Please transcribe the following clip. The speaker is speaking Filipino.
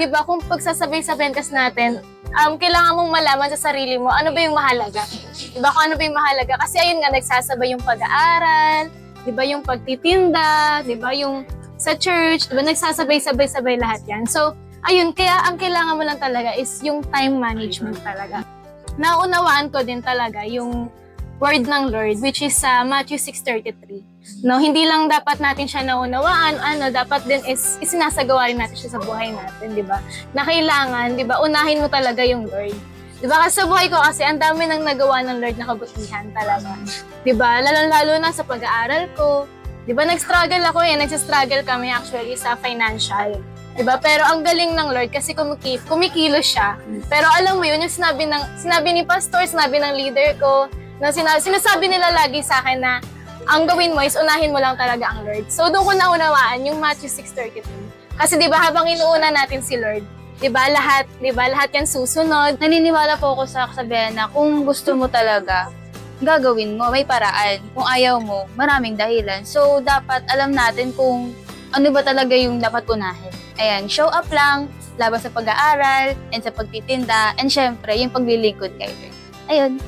Diba, kung pagsasabay-sabayin kas natin, kailangan mong malaman sa sarili mo, ano ba yung mahalaga? Diba, kung ano ba yung mahalaga? Kasi ayun nga, nagsasabay yung pag-aaral, diba, yung pagtitinda, diba, yung sa church, diba, nagsasabay-sabay-sabay lahat yan. So, ayun, kaya ang kailangan mo lang talaga is yung time management talaga. Naunawaan ko din talaga yung word ng Lord, which is sa Matthew 6:33. No, hindi lang dapat natin siya naunawaan, dapat din is isinasagawa rin natin siya sa buhay natin, di ba? Na kailangan, di ba, unahin mo talaga yung Lord. Di ba? Kasi sa buhay ko kasi, ang dami nang nagawa ng Lord na kabutihan talaga. Di ba? Lalo na sa pag-aaral ko. Di ba? Nag-struggle ako nagsistruggle kami actually sa financial. Diba? Pero ang galing ng Lord kasi kumikilos siya. Pero alam mo yun, yung sinabi ni pastor, sinabi ng leader ko, na sinasabi nila lagi sa akin na ang gawin mo is unahin mo lang talaga ang Lord. So doon ko naunawaan yung Matthew 6:33. Kasi 'di ba habang inuuna natin si Lord, 'di ba lahat yan susunod. Naniniwala po ako sa kasabihan na kung gusto mo talaga, gagawin mo, may paraan. Kung ayaw mo, maraming dahilan. So dapat alam natin kung ano ba talaga yung dapat unahin. Ayan, show up lang, laban sa pag-aaral, and sa pagtitinda, and syempre, yung paglilingkod kay Lord. Ayun.